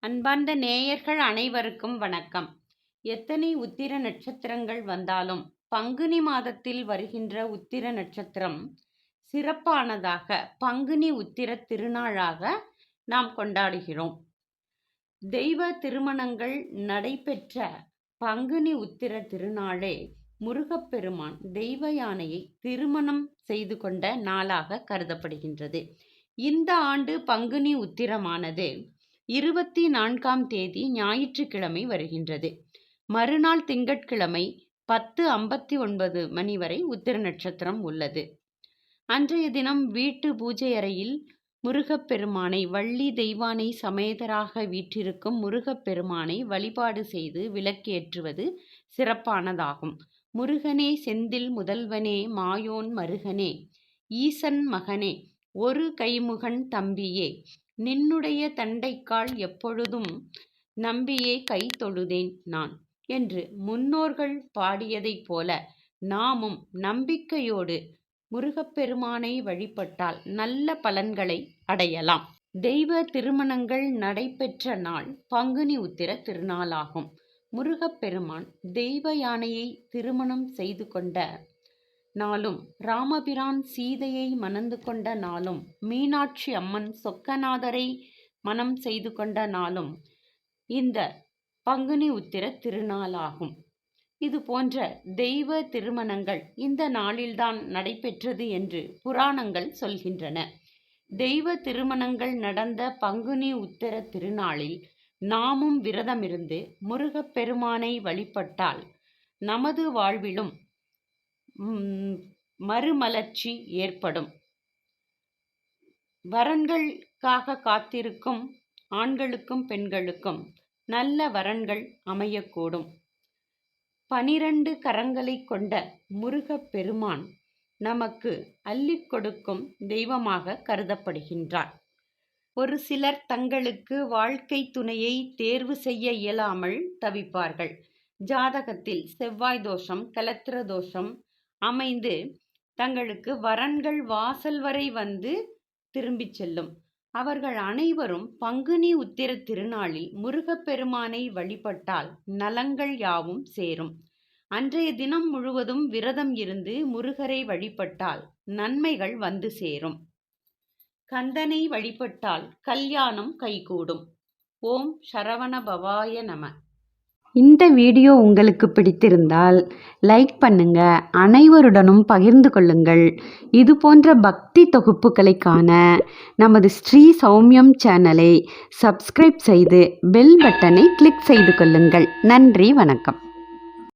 அன்பார்ந்த நேயர்கள் அனைவருக்கும் வணக்கம். எத்தனை உத்திர நட்சத்திரங்கள் வந்தாலும் பங்குனி மாதத்தில் வருகின்ற உத்திர நட்சத்திரம் சிறப்பானதாக பங்குனி உத்திர திருநாளாக நாம் கொண்டாடுகிறோம். தெய்வ திருமணங்கள் நடைபெற்ற பங்குனி உத்திர திருநாளே முருகப்பெருமான் தெய்வ யானையை திருமணம் செய்து கொண்ட நாளாக கருதப்படுகின்றது. இந்த ஆண்டு பங்குனி உத்திரமானது 24ஆம் தேதி ஞாயிற்றுக்கிழமை வருகின்றது. மறுநாள் திங்கட்கிழமை 10:59 மணி வரை உத்திர நட்சத்திரம் உள்ளது. அன்றைய தினம் வீட்டு பூஜை அறையில் முருகப்பெருமானை வள்ளி தெய்வானை சமேதராக வீற்றிருக்கும் முருகப்பெருமானை வழிபாடு செய்து விளக்கேற்றுவது சிறப்பானதாகும். முருகனே செந்தில் முதல்வனே மாயோன் மருகனே ஈசன் மகனே ஒரு கைமுகன் தம்பியே நின்னுடைய தண்டைக்கால் எப்பொழுதும் நம்பியே கை தொழுதேன் நான் என்று முன்னோர்கள் பாடியதைப் போல நாமும் நம்பிக்கையோடு முருகப்பெருமானை வழிபட்டால் நல்ல பலன்களை அடையலாம். தெய்வ திருமணங்கள் நடைபெற்ற நாள் பங்குனி உத்திர திருநாளாகும். முருகப்பெருமான் தெய்வ யானையை திருமணம் செய்து கொண்ட நாளும், ராமபிரான் சீதையை மணந்து கொண்ட நாளும், மீனாட்சி அம்மன் சொக்கநாதரை மணம் செய்து கொண்ட நாளும் இந்த பங்குனி உத்திர திருநாளாகும். இது போன்ற தெய்வ திருமணங்கள் இந்த நாளில்தான் நடைபெற்றது என்று புராணங்கள் சொல்கின்றன. தெய்வ திருமணங்கள் நடந்த பங்குனி உத்திர திருநாளில் நாமும் விரதமிருந்து முருகப்பெருமானை வழிபட்டால் நமது வாழ்விலும் மறுமலர்ச்சி ஏற்படும். வரன்களுக்காக காத்திருக்கும் ஆண்களுக்கும் பெண்களுக்கும் நல்ல வரன்கள் அமையக்கூடும். 12 கரங்களை கொண்ட முருகப்பெருமான் நமக்கு அள்ளிக் கொடுக்கும் தெய்வமாக கருதப்படுகின்றார். ஒரு சிலர் தங்களுக்கு வாழ்க்கை துணையை தேர்வு செய்ய இயலாமல் தவிப்பார்கள். ஜாதகத்தில் செவ்வாய் தோஷம், கலத்திர தோஷம் அமைந்து தங்களுக்கு வரன்கள் வாசல் வரை வந்து திரும்பி செல்லும். அவர்கள் அனைவரும் பங்குனி உத்திர திருநாளில் முருகப்பெருமானை வழிபட்டால் நலங்கள் யாவும் சேரும். அன்றைய தினம் முழுவதும் விரதம் இருந்து முருகரை வழிபட்டால் நன்மைகள் வந்து சேரும். கந்தனை வழிபட்டால் கல்யாணம் கைகூடும். ஓம் சரவண பவாய நம. இந்த வீடியோ உங்களுக்கு பிடித்திருந்தால் லைக் பண்ணுங்க, அனைவருடனும் பகிர்ந்து கொள்ளுங்கள். இது போன்ற பக்தி தொகுப்புகளை காண நமது ஸ்ரீ சௌமியம் சேனலை சப்ஸ்கிரைப் செய்து பெல் பட்டனை கிளிக் செய்து கொள்ளுங்கள். நன்றி, வணக்கம்.